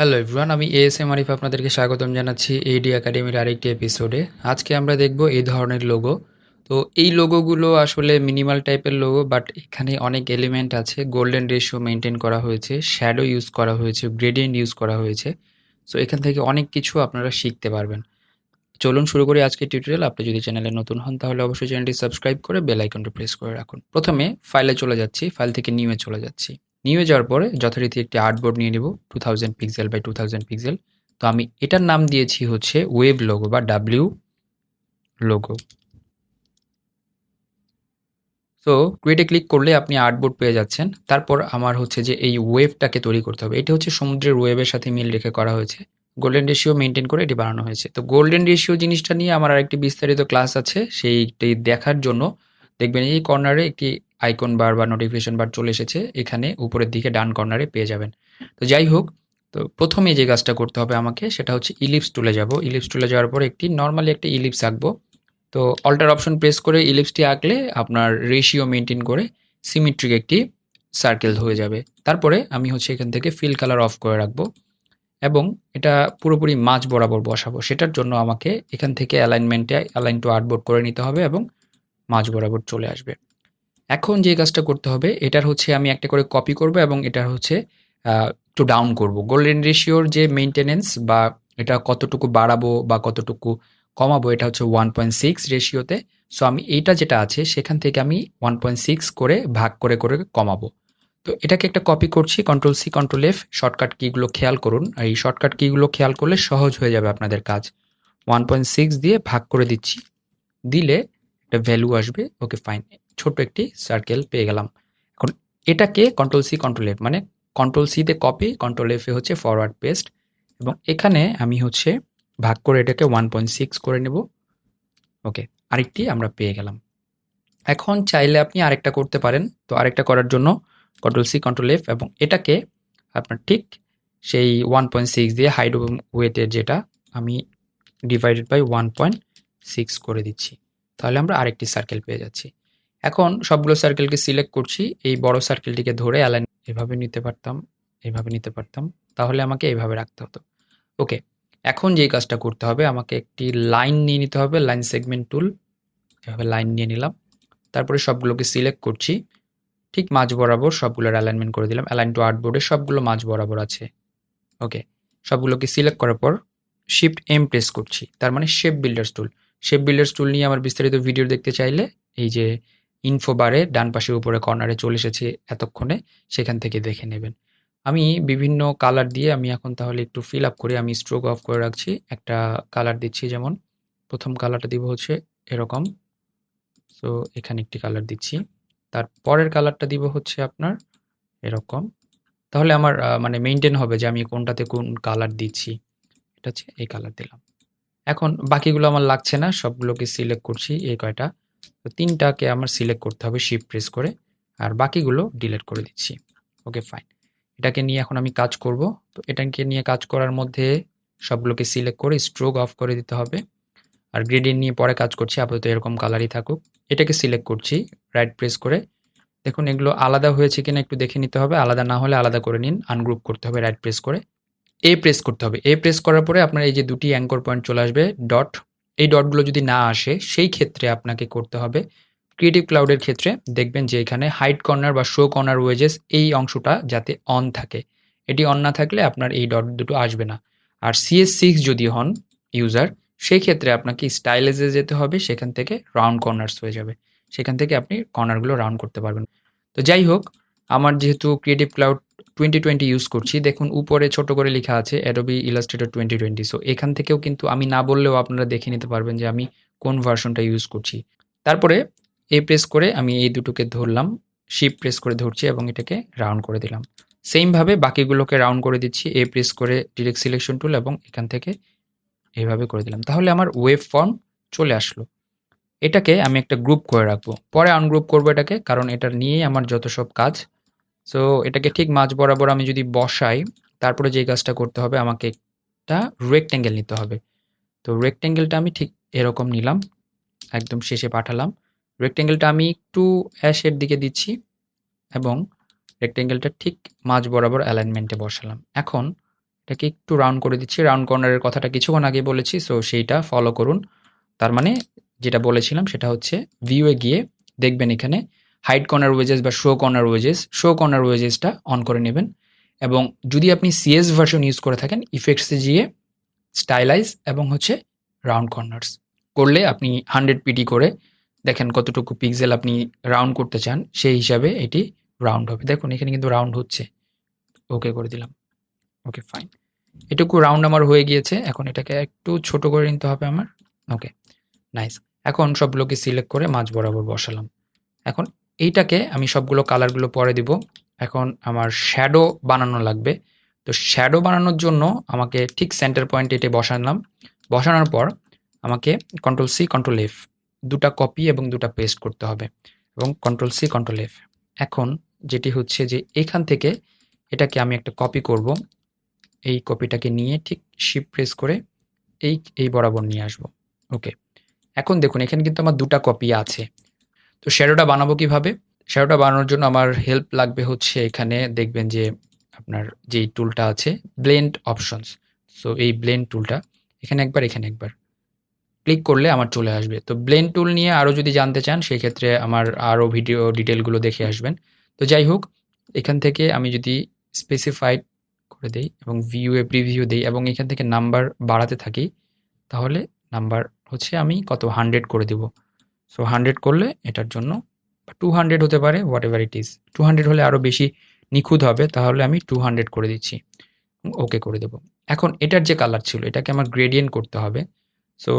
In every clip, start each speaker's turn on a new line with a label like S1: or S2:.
S1: Hello everyone, আমি ASM Arif আপনাদেরকে স্বাগতম জানাচ্ছি এডি একাডেমির আরেকটি এপিসোডে। আজকে আমরা দেখব এই ধরনের লোগো। তো এই লোগোগুলো আসলে মিনিমাল টাইপের লোগো, বাট এখানে অনেক এলিমেন্ট আছে। গোল্ডেন রেশিও মেনটেন করা হয়েছে, শ্যাডো ইউজ করা হয়েছে, গ্রেডিয়েন্ট ইউজ করা হয়েছে। সো এখান থেকে অনেক কিছু আপনারা শিখতে পারবেন। চলুন শুরু করি আজকের টিউটোরিয়াল। আপনি যদি চ্যানেলে নতুন হন তাহলে অবশ্যই চ্যানেলটি সাবস্ক্রাইব করে বেল আইকনটি প্রেস করে রাখুন। প্রথমে ফাইলে চলে যাচ্ছি, ফাইল থেকে নিউয়ে চলে যাচ্ছি। নিউয়ে যাওয়ার পরে যথারীতি একটি আর্টবোর্ড নিয়ে নিব 2000 পিক্সেল বাই 2000 পিক্সেল। তো আমি এটার নাম দিয়েছি হচ্ছে ওয়েব লোগো বা ডাব্লিউ লোগো। সো ক্রিয়েটে ক্লিক করলে আপনি আর্টবোর্ড পেয়ে যাচ্ছেন। তারপর আমার হচ্ছে যে এই ওয়েবটাকে তৈরি করতে হবে। এটা হচ্ছে সমুদ্রের ওয়েবের সাথে মিল রেখে করা হয়েছে। গোল্ডেন রেশিও মেনটেন করে এটি বানানো হয়েছে। তো গোল্ডেন রেশিও জিনিসটা নিয়ে আমার আরেকটি বিস্তারিত ক্লাস আছে। সেইটি দেখার জন্য দেখবেন এই কর্নারে একটি আইকন বার বা নোটিফিকেশন বার চলে এসেছে। এখানে উপরের দিকে ডান কর্নারে পেয়ে যাবেন। তো যাই হোক, তো প্রথমে যে কাজটা করতে হবে আমাকে সেটা হচ্ছে ইলিপস টুলে যাব। ইলিপস টুলে যাওয়ার পর নর্মালি একটা ইলিপস আঁকবো। তো অল্টার অপশন প্রেস করে ইলিপসটি আঁকলে আপনার রেশিও মেনটেন করে সিমেট্রিক একটি সার্কেল হয়ে যাবে। তারপরে আমি হচ্ছে এখান থেকে ফিল কালার অফ করে রাখবো এবং এটা পুরোপুরি মাঝ বরাবর বসাবো। সেটার জন্য আমাকে এখান থেকে অ্যালাইনমেন্টে অ্যালাইন টু আর্টবোর্ড করে নিতে হবে এবং মাঝ বরাবর চলে আসবে। এখন যে কাজটা করতে হবে, এটার হচ্ছে আমি একটা করে কপি করব এবং এটার হচ্ছে একটু ডাউন করব। গোল্ডেন রেশিওর যে মেইনটেনেন্স বা এটা কতটুকু বাড়াবো বা কতটুকু কমাবো, এটা হচ্ছে 1.6 রেশিওতে। সো আমি এইটা যেটা আছে সেখান থেকে আমি 1.6 করে ভাগ করে করে কমাবো। তো এটাকে একটা কপি করছি, control C control F. Shortcut কিগুলো খেয়াল করুন, এই শর্টকাট কিগুলো খেয়াল করলে সহজ হয়ে যাবে আপনাদের কাজ। 1.6 দিয়ে ভাগ করে দিচ্ছি, দিলে একটা ভ্যালু আসবে। ওকে ফাইন, ছোট একটি সার্কেল পেয়ে গেলাম। এখন এটাকে কন্ট্রোল সি কন্ট্রোল এফ, মানে কন্ট্রোল সিতে কপি, কন্ট্রোল এফ এ হচ্ছে ফরওয়ার্ড পেস্ট, এবং এখানে আমি হচ্ছে ভাগ করে এটাকে 1.6 করে নেব। ওকে, আরেকটি আমরা পেয়ে গেলাম। এখন চাইলে আপনি আরেকটা করতে পারেন। তো আরেকটা করার জন্য কন্ট্রোল সি কন্ট্রোল এফ এবং এটাকে আপনার ঠিক সেই 1.6 দিয়ে হাইট এবং ওয়েটের যেটা আমি ডিভাইডেড বাই 1.6 করে দিচ্ছি। তাহলে আমরা আরেকটি সার্কেল পেয়ে যাচ্ছি। এখন সবগুলো সার্কেলকে সিলেক্ট করছি। এই বড় সার্কেলটিকে ধরে অ্যালাইন এভাবে নিতে পারতাম, এভাবে নিতে পারতাম, তাহলে আমাকে এভাবে রাখতে হতো। ওকে, এখন যেই কাজটা করতে হবে, আমাকে একটি লাইন নিয়ে নিতে হবে, লাইন সেগমেন্ট টুল। এভাবে লাইন নিয়ে নিলাম। তারপরে সবগুলোকে সিলেক্ট করছি, ঠিক মাঝ বরাবর সবগুলোর অ্যালাইনমেন্ট করে দিলাম। অ্যালাইন টু আর্টবোর্ডে সবগুলো মাঝ বরাবর আছে। ওকে, সবগুলোকে সিলেক্ট করার পর শিফট এম প্রেস করছি, তার মানে শেপ বিল্ডার্স টুল। শেপ বিল্ডার্স টুল নিয়ে আমার বিস্তারিত ভিডিও দেখতে চাইলে এই যে ইনফো বারে ডান পাশে উপরে কর্নারে চলে এসেছে এতক্ষণে, সেখান থেকে দেখে নেবেন। আমি বিভিন্ন কালার দিয়ে আমি এখন তাহলে একটু ফিল আপ করি। আমি স্ট্রোক অফ করে রাখছি, একটা কালার দিচ্ছি। যেমন প্রথম কালারটা দিব হচ্ছে এরকম। সো এখানে একটি কালার দিচ্ছি, তার পরের কালারটা দিব হচ্ছে আপনার এরকম। তাহলে আমার মানে মেইনটেইন হবে যে আমি কোনটাতে কোন কালার দিচ্ছি। এটা হচ্ছে এই কালার দিলাম। এখন বাকিগুলো আমার লাগছে না, সবগুলোকে সিলেক্ট করছি, এই কয়টা। তো 3টাকে আমার সিলেক্ট করতে হবে শিফট প্রেস করে, আর বাকিগুলো ডিলিট করে দিচ্ছি। ওকে ফাইন, এটাকে নিয়ে এখন আমি কাজ করব। তো এটাকে নিয়ে কাজ করার মধ্যে সবগুলোকে সিলেক্ট করে স্ট্রোক অফ করে দিতে হবে। আর গ্রেডিয়েন্ট নিয়ে পরে কাজ করছি, আপাতত এরকম কালারই থাকুক। এটাকে সিলেক্ট করছি রাইট প্রেস করে। দেখুন এগুলো আলাদা হয়েছে কিনা একটু দেখে নিতে হবে, আলাদা না হলে আলাদা করে নিন। আনগ্রুপ করতে হবে, রাইট প্রেস করে এ প্রেস করতে হবে। এ প্রেস করার পরে আপনার এই যে দুটি অ্যাঙ্কর পয়েন্ট চলে আসবে, ডট। এই ডটগুলো যদি না আসে সেই ক্ষেত্রে আপনাকে করতে হবে ক্রিয়েটিভ ক্লাউডের ক্ষেত্রে দেখবেন যে এখানে হাইড কর্নার বা শো কর্নার ওয়েজেস, এই অংশটা যাতে অন থাকে। এটি অন না থাকলে আপনার এই ডট দুটো আসবে না। আর CS6 যদি হন ইউজার, সেই ক্ষেত্রে আপনাকে স্টাইলেজে যেতে হবে, সেখান থেকে রাউন্ড কর্নার্স হয়ে যাবে, সেখান থেকে আপনি কর্নারগুলো রাউন্ড করতে পারবেন। তো যাই হোক, আমার যেহেতু ক্রিয়েটিভ ক্লাউড 2020 ইউজ করছি, দেখুন উপরে ছোট করে লেখা আছে অ্যাডোবি ইলাস্ট্রেটর 2020। সো এখান থেকেও কিন্তু আমি না বললেও আপনারা দেখে নিতে পারবেন যে আমি কোন ভার্সনটা ইউজ করছি। তারপরে এ প্রেস করে আমি এই দুটোকে ধরলাম, শিফট প্রেস করে ধরছি এবং এটাকে রাউন্ড করে দিলাম। সেমভাবে বাকিগুলোকে রাউন্ড করে দিচ্ছি, এ প্রেস করে ডিরেক্ট সিলেকশন টুল এবং এখান থেকে এইভাবে করে দিলাম। তাহলে আমার ওয়েভ ফর্ম চলে আসলো। এটাকে আমি একটা গ্রুপ করে রাখবো, পরে আনগ্রুপ করবো এটাকে, কারণ এটা নিয়েই আমার যত সব কাজ। সো এটাকে ঠিক মাঝ বরাবর আমি যদি বসাই, তারপরে যে কাজটা করতে হবে, আমাকে একটা রেক্ট্যাঙ্গেল নিতে হবে। তো রেক্ট্যাঙ্গেলটা আমি ঠিক এরকম নিলাম, একদম শেষে পাঠালাম। রেক্ট্যাঙ্গেলটা আমি একটু অ্যাশের দিকে দিচ্ছি এবং রেক্ট্যাঙ্গেলটা ঠিক মাঝ বরাবর অ্যালাইনমেন্টে বসালাম। এখন এটাকে একটু রাউন্ড করে দিচ্ছি। রাউন্ড কর্নারের কথাটা কিছুক্ষণ আগে বলেছি, সো সেইটা ফলো করুন। তার মানে যেটা বলেছিলাম সেটা হচ্ছে ভিউয়ে গিয়ে দেখবেন এখানে হাইড কর্নার ওয়েজেস বা শো কর্নার ওয়েজেসটা অন করে নেবেন। এবং যদি আপনি সিএস ভার্সন ইউজ করে থাকেন, ইফেক্টসে গিয়ে স্টাইলাইজ এবং হচ্ছে রাউন্ড কর্নার্স করলে আপনি 100 পিটি করে দেখেন কতটুকু পিক্সেল আপনি রাউন্ড করতে চান, সেই হিসাবে এটি রাউন্ড হবে। দেখুন এখানে কিন্তু রাউন্ড হচ্ছে। ওকে করে দিলাম। ওকে ফাইন, এটুকু রাউন্ড আমার হয়ে গিয়েছে। এখন এটাকে একটু ছোট করে নিতে হবে আমার। Okay nice. এখন সবগুলোকে সিলেক্ট করে মাঝ বরাবর বসালাম। এখন এইটাকে আমি সবগুলো কালারগুলো পরে দিব। এখন আমার শ্যাডো বানানো লাগবে। তো শ্যাডো বানানোর জন্য আমাকে ঠিক সেন্টার পয়েন্টে এটা বসালাম। বসানোর পর আমাকে Ctrl+C Ctrl+F দুটা কপি এবং দুটা পেস্ট করতে হবে এবং Ctrl+C Ctrl+F। এখন যেটি হচ্ছে যে এখান থেকে এটাকে আমি একটা কপি করব। এই কপিটাকে নিয়ে ঠিক শিফট প্রেস করে এই বরাবর নিয়ে আসব। ওকে, এখন দেখুন এখানে কিন্তু আমার দুটা কপি আছে। তো শ্যাডোটা বানাবো কিভাবে? শ্যাডোটা বানানোর জন্য আমার হেল্প লাগবে হচ্ছে এখানে দেখবেন যে আপনার যেই টুলটা আছে ব্লেন্ড অপশনস। সো এই ব্লেন্ড টুলটা এখানে একবার ক্লিক করলে আমার চলে আসবে। তো ব্লেন্ড টুল নিয়ে আরও যদি জানতে চান সেক্ষেত্রে আমার আরও ভিডিও ডিটেলগুলো দেখে আসবেন। তো যাই হোক, এখান থেকে আমি যদি স্পেসিফাইড করে দেই এবং ভিউয়ে প্রিভিউ দেই এবং এখান থেকে নাম্বার বাড়াতে থাকি, তাহলে নাম্বার হচ্ছে আমি কত 100 করে দেব। সো 100 করলে এটার জন্য 200 হতে পারে, হোয়াট এভার ইট ইজ। 200 হলে আরও বেশি নিখুঁত হবে, তাহলে আমি 200 করে দিচ্ছি, ওকে করে দেব। এখন এটার যে কালার ছিল এটাকে আমার গ্রেডিয়েন্ট করতে হবে। সো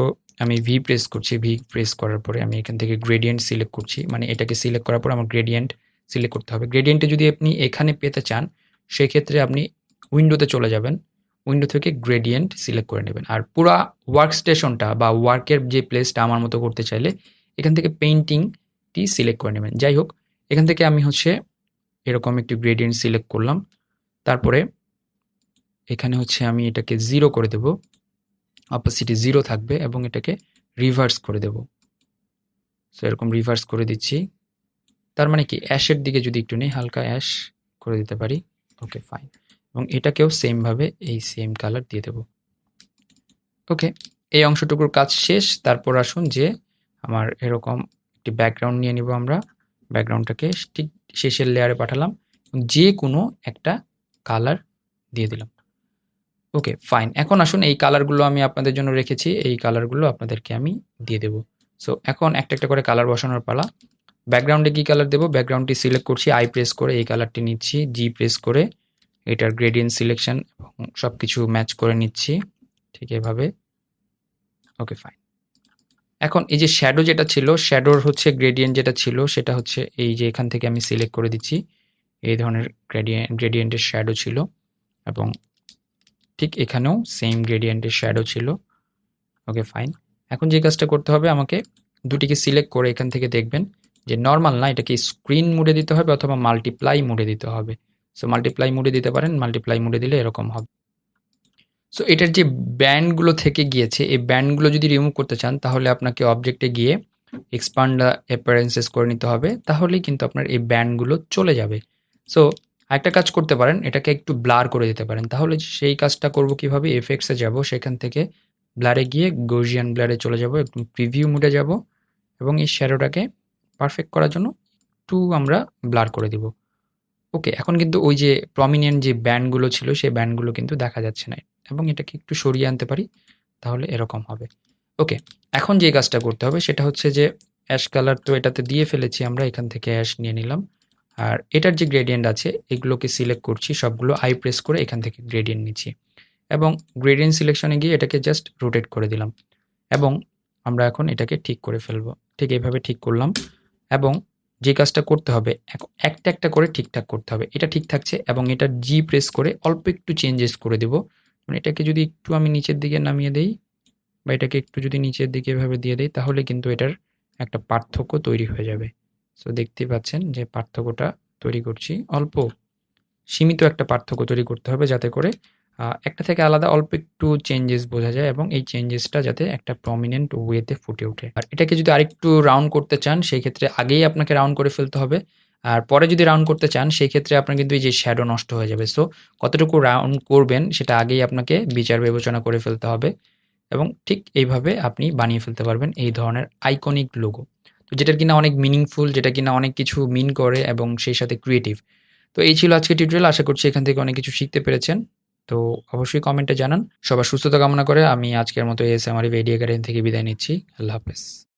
S1: আমি ভি প্রেস করছি। ভি প্রেস করার পরে আমি এখান থেকে গ্রেডিয়েন্ট সিলেক্ট করছি, মানে এটাকে সিলেক্ট করার পর আমার গ্রেডিয়েন্ট সিলেক্ট করতে হবে। গ্রেডিয়েন্টে যদি আপনি এখানে পেতে চান সেক্ষেত্রে আপনি উইন্ডোতে চলে যাবেন, উইন্ডো থেকে গ্রেডিয়েন্ট সিলেক্ট করে নেবেন। আর পুরা ওয়ার্ক স্টেশনটা বা ওয়ার্কের যে প্লেসটা আমার মতো করতে চাইলে এখান থেকে পেইন্টিংটি সিলেক্ট করে নেবেন। যাই হোক, এখান থেকে আমি হচ্ছে এরকম একটি গ্রেডিয়েন্ট সিলেক্ট করলাম। তারপরে এখানে হচ্ছে আমি এটাকে 0 করে দেব, অপাসিটি 0 থাকবে এবং এটাকে রিভার্স করে দেব। সো এরকম রিভার্স করে দিচ্ছি। তার মানে কি অ্যাশের দিকে যদি একটু নেই, হালকা অ্যাশ করে দিতে পারি। ওকে ফাইন, এবং এটাকেও সেমভাবে এই সেম কালার দিয়ে দেব। ওকে, এই অংশটুকুর কাজ শেষ। তারপর আসুন যে আমার এরকম একটি ব্যাকগ্রাউন্ড নিয়ে নিব আমরা। ব্যাকগ্রাউন্ডটাকে ঠিক শেষের লেয়ারে পাঠালাম, যে কোনো একটা কালার দিয়ে দিলাম। ওকে ফাইন, এখন আসুন এই কালারগুলো আমি আপনাদের জন্য রেখেছি, এই কালারগুলো আপনাদেরকে আমি দিয়ে দেব। সো এখন একটা একটা করে কালার বসানোর পালা। ব্যাকগ্রাউন্ডে কী কালার দেবো? ব্যাকগ্রাউন্ডটি সিলেক্ট করছি, আই প্রেস করে এই কালারটি নিচ্ছি, জি প্রেস করে এটার গ্রেডিয়েন্ট সিলেকশন এবং সব কিছু ম্যাচ করে নিচ্ছি ঠিক এভাবে। ওকে ফাইন, এখন এই যে শ্যাডো যেটা ছিল, শ্যাডোর হচ্ছে গ্রেডিয়েন্ট যেটা ছিল সেটা হচ্ছে এই যে এখান থেকে আমি সিলেক্ট করে দিচ্ছি। এই ধরনের গ্রেডিয়েন্টের শ্যাডো ছিল এবং ঠিক এখানেও সেম গ্রেডিয়েন্টের শ্যাডো ছিল। ওকে ফাইন, এখন যে কাজটা করতে হবে আমাকে দুটিকে সিলেক্ট করে এখান থেকে দেখবেন যে নর্মাল না, এটাকে স্ক্রিন মোডে দিতে হবে অথবা মাল্টিপ্লাই মোডে দিতে হবে। সো মাল্টিপ্লাই মোডে দিতে পারেন, মাল্টিপ্লাই মোডে দিলে এরকম হবে। সো এটার যে ব্যান্ডগুলো থেকে গিয়েছে, এই ব্যান্ডগুলো যদি রিমুভ করতে চান তাহলে আপনাকে অবজেক্টে গিয়ে এক্সপান্ড অ্যাপিয়ারেন্সেস করে নিতে হবে, তাহলেই কিন্তু আপনার এই ব্যান্ডগুলো চলে যাবে। সো একটা কাজ করতে পারেন, এটাকে একটু ব্লার করে দিতে পারেন। তাহলে সেই কাজটা করব কিভাবে? এফেক্টসে যাব, সেখান থেকে ব্লারে গিয়ে গৌজিয়ান ব্লারে চলে যাব, একটু প্রিভিউ মোডে যাব এবং এই শ্যাডোটাকে পারফেক্ট করার জন্য একটু আমরা ব্লার করে দিব। ওকে, এখন কিন্তু ওই যে প্রমিনেন্ট যে ব্যান্ডগুলো ছিল সেই ব্যান্ডগুলো কিন্তু দেখা যাচ্ছে না, এবং এটাকে একটু সরিয়ে আনতে পারি, তাহলে এরকম হবে। ওকে, এখন যে কাজটা করতে হবে সেটা হচ্ছে যে অ্যাশ কালার তো এটাতে দিয়ে ফেলেছি আমরা, এখান থেকে অ্যাশ নিয়ে নিলাম। আর এটার যে গ্রেডিয়েন্ট আছে এগুলোকে সিলেক্ট করছি, সবগুলো আই প্রেস করে এখান থেকে গ্রেডিয়েন্ট নিচ্ছি এবং গ্রেডিয়েন্ট সিলেকশনে গিয়ে এটাকে জাস্ট রোটেট করে দিলাম এবং আমরা এখন এটাকে ঠিক করে ফেলবো। ঠিক এইভাবে ঠিক করলাম এবং যে কাজটা করতে হবে একটা একটা করে ঠিকঠাক করতে হবে। এটা ঠিক থাকছে এবং এটা জি প্রেস করে অল্প একটু চেঞ্জেস করে দেব। মানে এটাকে যদি একটু আমি নিচের দিকে নামিয়ে দেই বা এটাকে একটু যদি নিচের দিকে এভাবে দিয়ে দেই, তাহলে কিন্তু এটার একটা পার্থক্য তৈরি হয়ে যাবে। সো দেখতেই পাচ্ছেন যে পার্থক্যটা তৈরি করছি, অল্প সীমিত একটা পার্থক্য তৈরি করতে হবে যাতে করে একটা থেকে আলাদা অল্প একটু চেঞ্জেস বোঝা যায় এবং এই চেঞ্জেসটা যাতে একটা প্রমিনেন্ট ওয়েতে ফুটে ওঠে। আর এটাকে যদি আরেকটু রাউন্ড করতে চান সেই ক্ষেত্রে আগেই আপনাকে রাউন্ড করে ফেলতে হবে। আর পরে যদি রাউন্ড করতে চান সেই ক্ষেত্রে আপনার কিন্তু এই যে শ্যাডো নষ্ট হয়ে যাবে। সো কতটুকু রাউন্ড করবেন সেটা আগেই আপনাকে বিচার বিবেচনা করে ফেলতে হবে এবং ঠিক এইভাবে আপনি বানিয়ে ফেলতে পারবেন এই ধরনের আইকনিক লোগো। তো যেটা কিনা অনেক মিনিংফুল, যেটা কিনা অনেক কিছু মিন করে এবং সেই সাথে ক্রিয়েটিভ। তো এই ছিল আজকের টিউটোরিয়াল। আশা করছি এখান থেকে অনেক কিছু শিখতে পেরেছেন। তো অবশ্যই কমেন্টে জানান। সবার সুস্থতা কামনা করে আমি আজকের মতো ASMR AD একাডেমি থেকে বিদায় নিচ্ছি। আল্লাহ হাফেজ।